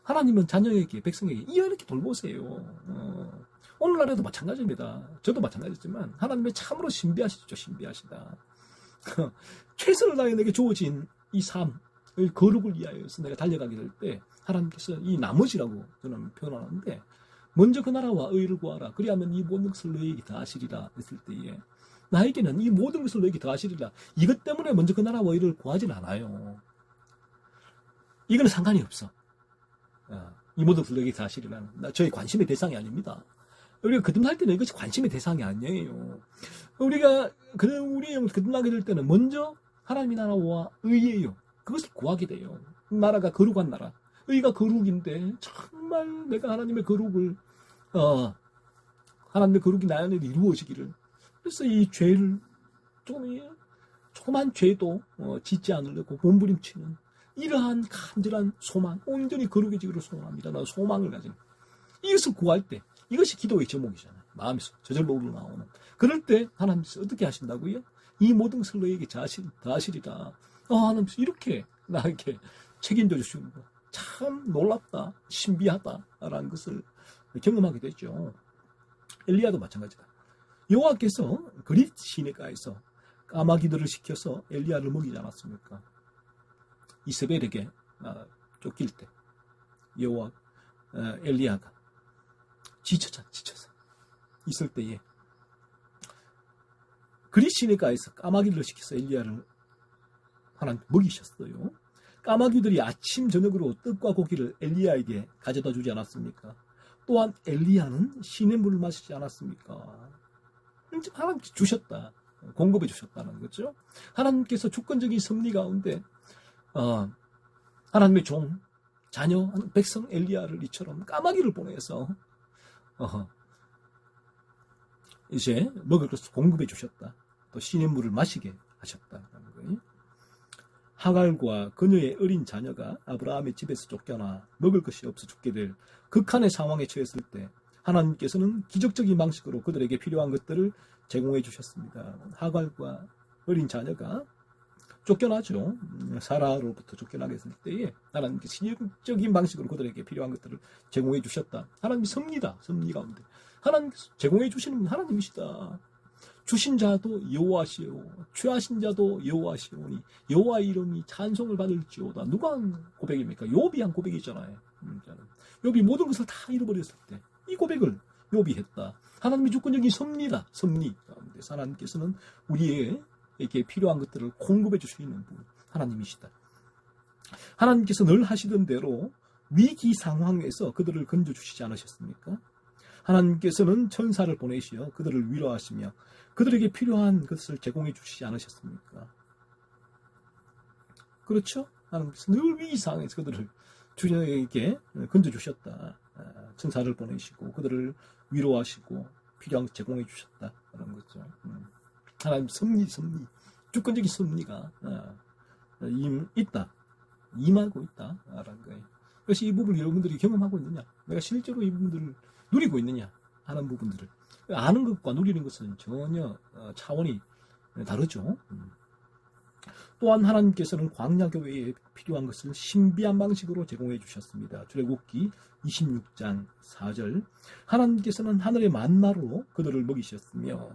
하나님은 자녀에게 백성에게 이렇게 돌보세요. 오늘날에도 마찬가지입니다. 저도 마찬가지지만 하나님의 참으로 신비하시죠. 신비하시다. 최선을 다해 내게 주어진 이 삶을 거룩을 위하여서 내가 달려가게 될 때 하나님께서 이 나머지라고 저는 표현하는데 먼저 그 나라와 의를 구하라. 그리하면 이 모든 것을 너에게 더하시리라 했을 때에 나에게는 이 모든 것을 너에게 더하시리라. 이것 때문에 먼저 그 나라와 의를 구하진 않아요. 이거는 상관이 없어. 이 모든 것을 너에게 더하시리라는 저희 관심의 대상이 아닙니다. 우리가 거듭날 때는 이것이 관심의 대상이 아니에요. 우리가 우리 영을 거듭나게 될 때는 먼저 하나님의 나라와 의예요. 그것을 구하게 돼요. 나라가 거룩한 나라. 의가 거룩인데 정말 내가 하나님의 거룩을 하나님의 거룩이 나 안에 이루어지기를. 그래서 이 죄를 조그만 죄도 짓지 않으려고 몸부림치는 이러한 간절한 소망, 온전히 거룩해지기를 소원합니다. 나 소망을 가진 이것을 구할 때 이것이 기도의 제목이잖아요. 마음에서 저절로 우러나오는. 그럴 때 하나님께서 어떻게 하신다고요? 이 모든 것을 너에게 다하시리라. 하나님께서 이렇게 나에게 책임져 주시는 거. 참 놀랍다, 신비하다라는 것을 경험하게 되죠. 엘리야도 마찬가지다. 여호와께서 그릿 시내가에서 까마귀들을 시켜서 엘리야를 먹이지 않았습니까? 이세벨에게 쫓길 때 엘리야가 지쳐서 있을 때에 그릿 시내가에서 까마귀들을 시켜서 엘리야를 하나님 먹이셨어요. 까마귀들이 아침 저녁으로 떡과 고기를 엘리야에게 가져다 주지 않았습니까? 또한 엘리야는 시냇물을 마시지 않았습니까? 하나님께서 주셨다. 공급해 주셨다는 거죠. 하나님께서 주권적인 섭리 가운데 하나님의 종, 자녀, 백성 엘리야를 이처럼 까마귀를 보내서 이제 먹을 것을 공급해 주셨다. 또 시냇물을 마시게 하셨다는 거예요. 하갈과 그녀의 어린 자녀가 아브라함의 집에서 쫓겨나 먹을 것이 없어 죽게 될 극한의 상황에 처했을 때 하나님께서는 기적적인 방식으로 그들에게 필요한 것들을 제공해 주셨습니다. 하갈과 어린 자녀가 쫓겨나죠. 사라로부터 쫓겨나게 했을 때에 하나님께서 기적적인 방식으로 그들에게 필요한 것들을 제공해 주셨다. 하나님이 섭리다. 섭리 가운데 하나님께서 제공해 주시는 분 하나님이시다. 주신 자도 여호와시오, 취하신 자도 여호와시오니 여호와의 이름이 찬송을 받을지어다. 누가 한 고백입니까? 욥이 한 고백이잖아요. 욥이 모든 것을 다 잃어버렸을 때 이 고백을 욥이 했다. 하나님의 주권적인 섭리다. 섭리 가운데 하나님께서는 우리에게 필요한 것들을 공급해 주시는 분 하나님이시다. 하나님께서 늘 하시던 대로 위기 상황에서 그들을 건져주시지 않으셨습니까? 하나님께서는 천사를 보내시어 그들을 위로하시며 그들에게 필요한 것을 제공해 주시지 않으셨습니까? 그렇죠? 하나님께서 늘 위기 상황에서 그들을 주님에게 건져주셨다. 천사를 보내시고 그들을 위로하시고 필요한 것 제공해 주셨다라는 거죠. 하나님 섭리, 주권적인 섭리가 임하고 있다라는 거예요. 그래서 이 부분을 여러분들이 경험하고 있느냐? 내가 실제로 이 부분들을 누리고 있느냐 하는 부분들을 아는 것과 누리는 것은 전혀 차원이 다르죠. 또한 하나님께서는 광야 교회에 필요한 것을 신비한 방식으로 제공해 주셨습니다. 출애굽기 26장 4절 하나님께서는 하늘의 만나로 그들을 먹이셨으며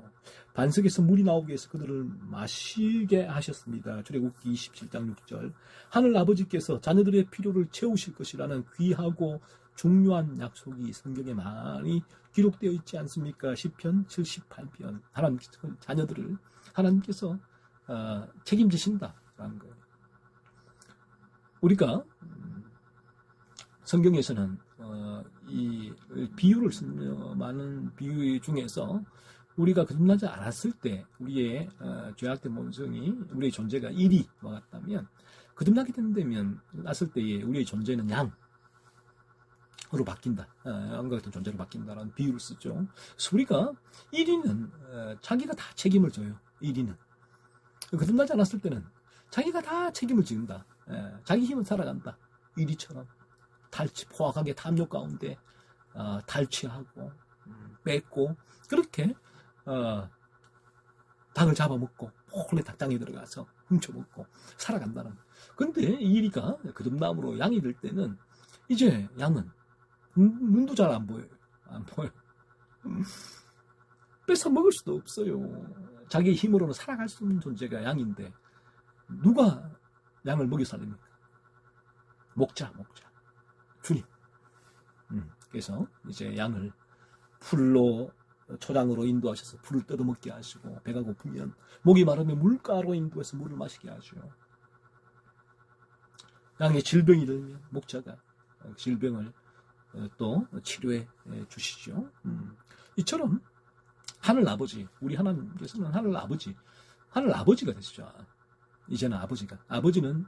반석에서 물이 나오게 해서 그들을 마시게 하셨습니다. 출애굽기 27장 6절 하늘 아버지께서 자녀들의 필요를 채우실 것이라는 귀하고 중요한 약속이 성경에 많이 기록되어 있지 않습니까? 시편 78편. 하나님께서 자녀들을 하나님께서 책임지신다라는 거예요. 우리가 성경에서는 이 비유를 쓰는 많은 비유 중에서 우리가 거듭나지 않았을 때 우리의 죄악된 본성이 우리의 존재가 일이 와갔다면 거듭나게 된다면 났을 때에 우리의 존재는 양으로 바뀐다. 양과 같은 존재로 바뀐다라는 비유를 쓰죠. 그래서 우리가 1위는 자기가 다 책임을 져요. 1위는 거듭나지 않았을 때는 자기가 다 책임을 지는다. 자기 힘은 살아간다. 1위처럼 포악하게 탐욕 가운데 탈취하고 뺏고 그렇게 닭을 잡아먹고 몰래 닭장에 들어가서 훔쳐먹고 살아간다는. 근데 이 일이가 거듭남으로 양이 될 때는 이제 양은 눈도 잘 안 보여요. 안 보여. 뺏어 먹을 수도 없어요. 자기의 힘으로는 살아갈 수 없는 존재가 양인데 누가 양을 먹여 살립니까? 목자 주님. 그래서 이제 양을 풀로 초장으로 인도하셔서 풀을 뜯어먹게 하시고 배가 고프면 목이 마르면 물가로 인도해서 물을 마시게 하죠. 양의 질병이 들면 목자가 질병을 또 치료해 주시죠. 이처럼 하늘 아버지, 우리 하나님께서는 하늘 아버지가 되시죠. 이제는 아버지는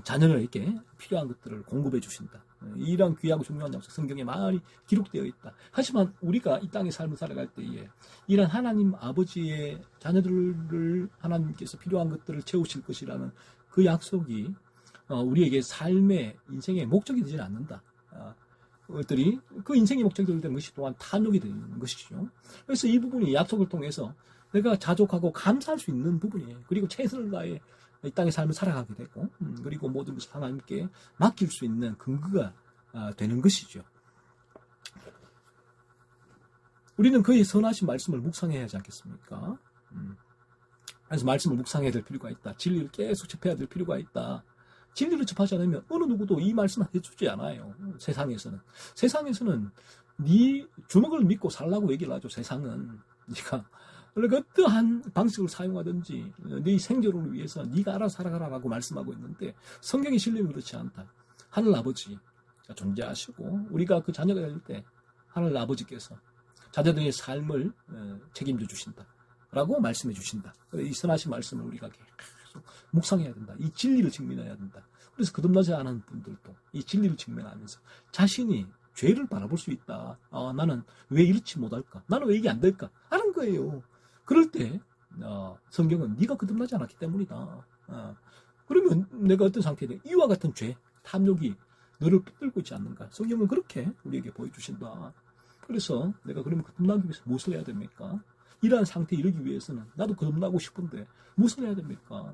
자녀에게 필요한 것들을 공급해 주신다. 이러한 귀하고 중요한 약속 성경에 많이 기록되어 있다. 하지만 우리가 이 땅의 삶을 살아갈 때에 이런 하나님 아버지의 자녀들을 하나님께서 필요한 것들을 채우실 것이라는 그 약속이 우리에게 삶의 인생의 목적이 되지 않는다. 것들이 그 인생의 목적이 되는 것이 또한 탐욕이 되는 것이죠. 그래서 이 부분이 약속을 통해서 내가 자족하고 감사할 수 있는 부분이에요. 그리고 최선을 다해 이 땅의 삶을 살아가게 되고 그리고 모든 것을 하나님께 맡길 수 있는 근거가 되는 것이죠. 우리는 그의 선하신 말씀을 묵상해야 하지 않겠습니까? 그래서 말씀을 묵상해야 될 필요가 있다. 진리를 계속 접해야 될 필요가 있다. 진리를 접하지 않으면 어느 누구도 이 말씀을 해주지 않아요. 세상에서는 네 주먹을 믿고 살라고 얘기를 하죠. 세상은 네가 어떠한 방식을 사용하든지 네 생존을 위해서 네가 알아서 살아가라고 말씀하고 있는데 성경의 진리는 그렇지 않다. 하늘 아버지가 존재하시고 우리가 그 자녀가 될 때 하늘 아버지께서 자녀들의 삶을 책임져 주신다 라고 말씀해 주신다. 이 선하신 말씀을 우리가 계속 묵상해야 된다. 이 진리를 직면해야 된다. 그래서 거듭나지 않은 분들도 이 진리를 직면하면서 자신이 죄를 바라볼 수 있다. 나는 왜 이렇지 못할까? 나는 왜 이게 안 될까? 하는 거예요. 그럴 때 성경은 네가 거듭나지 않았기 때문이다. 그러면 내가 어떤 상태에 이와 같은 죄, 탐욕이 너를 붙들고 있지 않는가? 성경은 그렇게 우리에게 보여주신다. 그래서 내가 그러면 거듭나기 위해서 무엇을 해야 됩니까? 이러한 상태에 이르기 위해서는 나도 거듭나고 싶은데 무엇을 해야 됩니까?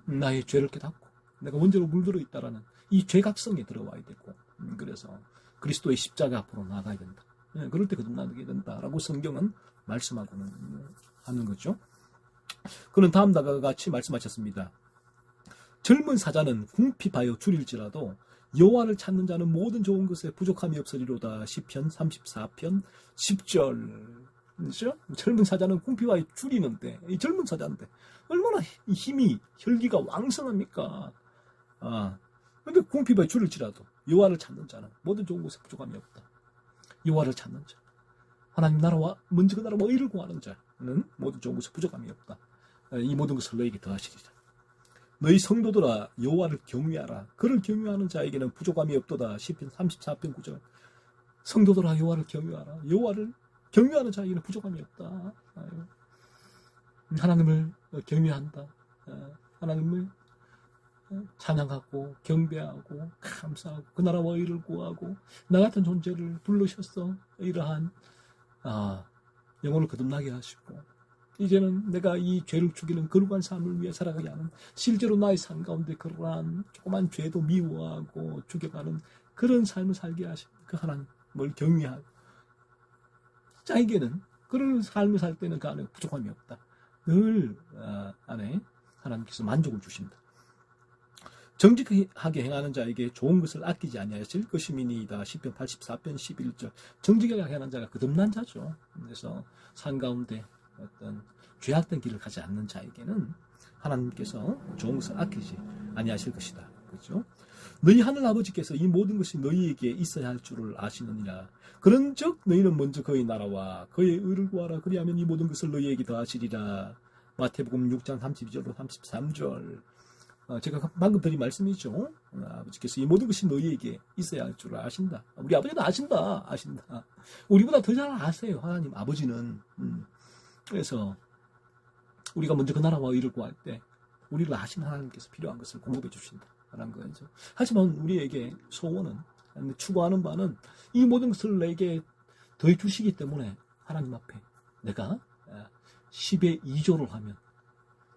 나의 죄를 깨닫고 내가 원죄로 물들어 있다라는 이 죄각성에 들어와야 되고 그래서 그리스도의 십자가 앞으로 나아가야 된다. 그럴 때 거듭나게 된다라고 성경은 말씀하고는 하는 거죠. 그는 다음과 같이 말씀하셨습니다. 젊은 사자는 궁핍하여 줄일지라도 여호와를 찾는 자는 모든 좋은 것에 부족함이 없으리로다. 시편 34편 10절. 그렇죠? 젊은 사자는 궁핍하여 줄이는데 이 젊은 사자인데 얼마나 힘이 혈기가 왕성합니까? 근데 궁핍하여 줄일지라도 여호와를 찾는 자는 모든 좋은 것에 부족함이 없다. 여호와를 찾는 자, 하나님 나라와 먼저 그 나라와 의를 구하는 자는 모든 좋은 것에 부족함이 없다. 이 모든 것을 너에게 더하시리라. 너희 성도들아 여호와를 경외하라. 그를 경외하는 자에게는 부족함이 없도다. 시편 34편 9절. 성도들아 여호와를 경외하라. 여호와를 경외하는 자에게는 부족함이 없다. 하나님을 경외한다. 하나님을 찬양하고 경배하고 감사하고 그 나라와 의를 구하고 나 같은 존재를 부르셔서 이러한 영혼을 거듭나게 하시고 이제는 내가 이 죄를 죽이는 거룩한 삶을 위해 살아가게 하는 실제로 나의 삶 가운데 그러한 조그만 죄도 미워하고 죽여가는 그런 삶을 살게 하신 그 하나님을 경외하고 자에게는 그런 삶을 살 때는 그 안에 부족함이 없다. 늘 안에 하나님께서 만족을 주신다. 정직하게 행하는 자에게 좋은 것을 아끼지 아니하실 것임이니이다. 시편 84편 11절. 정직하게 행하는 자가 거듭난 자죠. 그래서 산 가운데 어떤 죄악된 길을 가지 않는 자에게는 하나님께서 좋은 것을 아끼지 아니하실 것이다. 그렇죠? 너희 하늘 아버지께서 이 모든 것이 너희에게 있어야 할 줄을 아시느니라. 그런즉 너희는 먼저 그의 나라와 그의 의를 구하라. 그리하면 이 모든 것을 너희에게 더하시리라. 마태복음 6장 32절로 33절. 제가 방금 드린 말씀이죠. 아버지께서 이 모든 것이 너희에게 있어야 할 줄을 아신다. 우리 아버지는 아신다. 우리보다 더 잘 아세요. 하나님 아버지는. 그래서 우리가 먼저 그 나라와 의를 구할 때 우리를 아시는 하나님께서 필요한 것을 공급해 주신다. 라는 거죠. 하지만 우리에게 소원은, 추구하는 바는 이 모든 것을 내게 더해 주시기 때문에 하나님 앞에 내가 10의 2조를 하면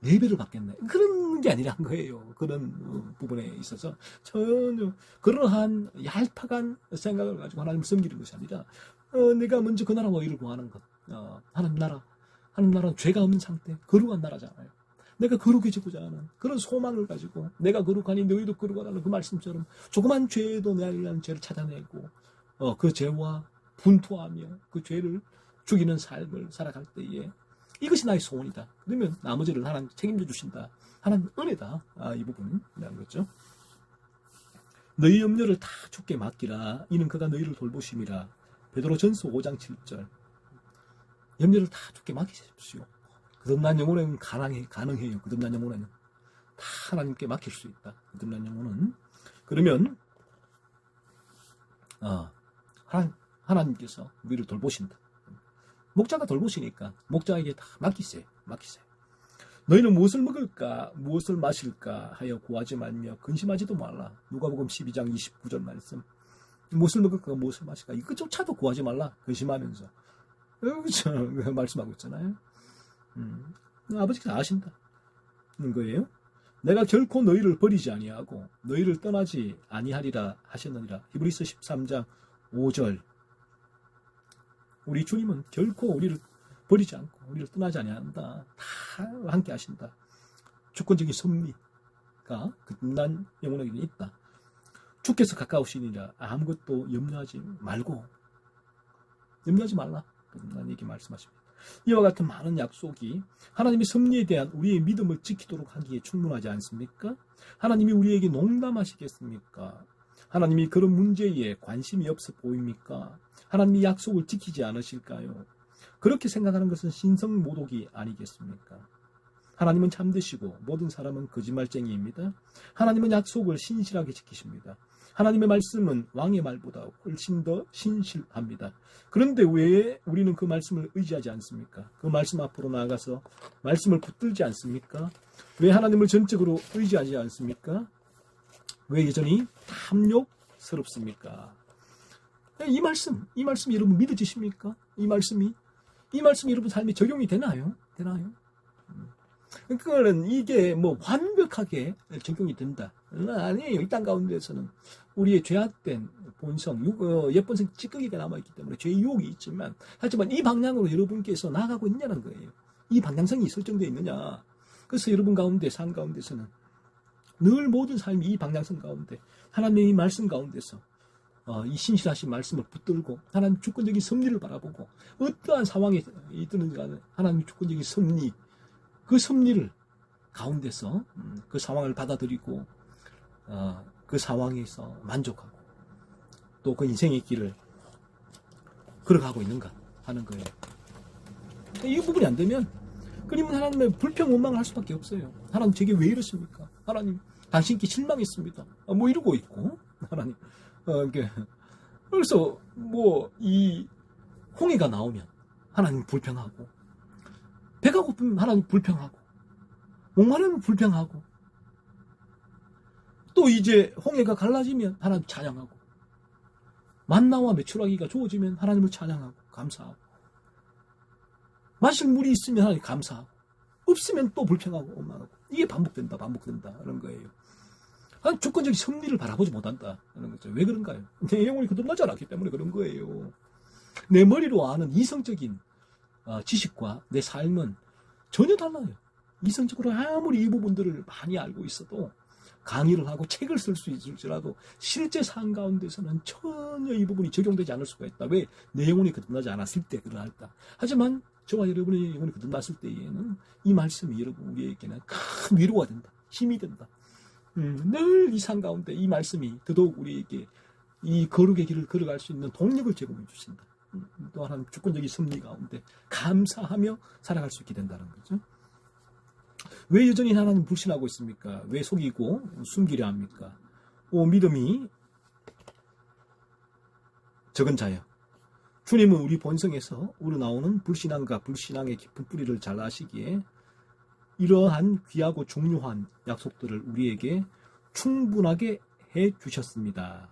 4배를 받겠네. 그런 게 아니란 거예요. 그런 부분에 있어서 전혀 그러한 얄팍한 생각을 가지고 하나님을 섬기는 것이 아니라 내가 먼저 그 나라와 의를 구하는 것. 하나님 나라는 죄가 없는 상태, 거룩한 나라잖아요. 내가 거룩해지고자 하는 그런 소망을 가지고 내가 거룩하니 너희도 거룩하라는 그 말씀처럼 조그만 죄에도 내가 죄를 찾아내고 그 죄와 분투하며 그 죄를 죽이는 삶을 살아갈 때에 이것이 나의 소원이다. 그러면 나머지를 하나님 책임져 주신다. 하나님 은혜다. 이 부분은 이런 거죠. 너희 염려를 다 주께 맡기라. 이는 그가 너희를 돌보심이라. 베드로전서 5장 7절. 염려를 다 주께 맡기십시오. 거듭난 영혼에는 가능해요. 거듭난 영혼에는 다 하나님께 맡길 수 있다. 거듭난 영혼은. 그러면 하나님께서 우리를 돌보신다. 목자가 돌보시니까 목자에게 다 맡기세요. 너희는 무엇을 먹을까 무엇을 마실까 하여 구하지 말며 근심하지도 말라. 누가복음 12장 29절 말씀. 무엇을 먹을까 무엇을 마실까 이것조차도 구하지 말라. 근심하면서 그렇죠. 말씀하고 있잖아요. 아버지가 아신다. 거예요. 내가 결코 너희를 버리지 아니하고 너희를 떠나지 아니하리라 하셨느니라. 히브리서 13장 5절. 우리 주님은 결코 우리를 버리지 않고 우리를 떠나지 아니한다. 다 함께 하신다. 주권적인 섭리가 거듭난 영혼에게 있다. 주께서 가까우시니라. 아무것도 염려하지 말라. 거듭난 얘기 말씀하십니다. 이와 같은 많은 약속이 하나님의 섭리에 대한 우리의 믿음을 지키도록 하기에 충분하지 않습니까? 하나님이 우리에게 농담하시겠습니까? 하나님이 그런 문제에 관심이 없어 보입니까? 하나님이 약속을 지키지 않으실까요? 그렇게 생각하는 것은 신성모독이 아니겠습니까? 하나님은 참되시고 모든 사람은 거짓말쟁이입니다. 하나님은 약속을 신실하게 지키십니다. 하나님의 말씀은 왕의 말보다 훨씬 더 신실합니다. 그런데 왜 우리는 그 말씀을 의지하지 않습니까? 그 말씀 앞으로 나아가서 말씀을 붙들지 않습니까? 왜 하나님을 전적으로 의지하지 않습니까? 왜 여전히 탐욕스럽습니까? 이 말씀 여러분 믿어지십니까? 이 말씀이 여러분 삶에 적용이 되나요? 그거는 이게 완벽하게 적용이 된다. 아니에요. 이 땅 가운데서는 우리의 죄악된 본성, 옛본성 찌꺼기가 남아있기 때문에 죄의 유혹이 있지만, 하지만 이 방향으로 여러분께서 나아가고 있냐는 거예요. 이 방향성이 설정되어 있느냐. 그래서 여러분 가운데, 삶 가운데서는 늘 모든 삶이 이 방향성 가운데, 하나님의 이 말씀 가운데서 이 신실하신 말씀을 붙들고 하나님 주권적인 섭리를 바라보고 어떠한 상황에 있든지 간에 하나님 주권적인 섭리, 그 섭리를 가운데서 그 상황을 받아들이고 그 상황에서 만족하고 또 그 인생의 길을 걸어가고 있는가 하는 거예요. 이 부분이 안 되면 그러면 하나님의 불평 원망을 할 수밖에 없어요. 하나님 제게 왜 이러십니까? 하나님 당신께 실망했습니다. 이러고 있고 하나님 그래서 이 홍해가 나오면 하나님 불평하고 배가 고프면 하나님 불평하고 목마르면 불평하고 또 이제 홍해가 갈라지면 하나님 찬양하고 만나와 메추라기가 주어지면 하나님을 찬양하고 감사하고 마실 물이 있으면 하나님 감사하고 없으면 또 불평하고 원망하고 이게 반복된다 이런 거예요. 하나님 주권적인 섭리를 바라보지 못한다 이런 거죠. 왜 그런가요? 내 영혼이 거듭나지 않았기 때문에 그런 거예요. 내 머리로 아는 이성적인 지식과 내 삶은 전혀 달라요. 이성적으로 아무리 이 부분들을 많이 알고 있어도 강의를 하고 책을 쓸 수 있을지라도 실제 삶 가운데서는 전혀 이 부분이 적용되지 않을 수가 있다. 왜? 내 영혼이 거듭나지 않았을 때 그러할다. 하지만 저와 여러분의 영혼이 거듭났을 때에는 이 말씀이 여러분 우리에게는 큰 위로가 된다. 힘이 된다. 늘 이 삶 가운데 이 말씀이 더더욱 우리에게 이 거룩의 길을 걸어갈 수 있는 동력을 제공해 주신다. 또 하나는 주권적인 섭리 가운데 감사하며 살아갈 수 있게 된다는 거죠. 왜 여전히 하나님 불신하고 있습니까? 왜 속이고 숨기려 합니까? 믿음이 적은 자여. 주님은 우리 본성에서 우러나오는 불신앙과 불신앙의 깊은 뿌리를 잘 아시기에 이러한 귀하고 중요한 약속들을 우리에게 충분하게 해 주셨습니다.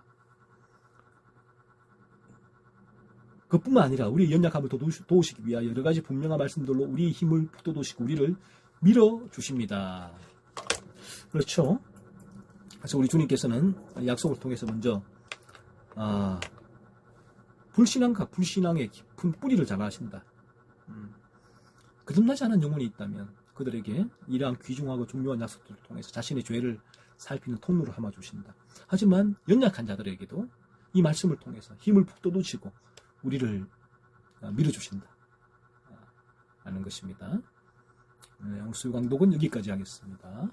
그뿐만 아니라 우리의 연약함을 도우시기 위하여 여러 가지 분명한 말씀들로 우리의 힘을 북돋우시고 우리를 밀어주십니다. 그렇죠? 그래서 우리 주님께서는 약속을 통해서 먼저 불신앙과 불신앙의 깊은 뿌리를 잘 아신다. 거듭나지 않은 영혼이 있다면 그들에게 이러한 귀중하고 중요한 약속들을 통해서 자신의 죄를 살피는 통로를 삼아 주신다. 하지만 연약한 자들에게도 이 말씀을 통해서 힘을 북돋우시고 우리를 밀어주신다 라는 것입니다. 오늘 수요강독은 여기까지 하겠습니다.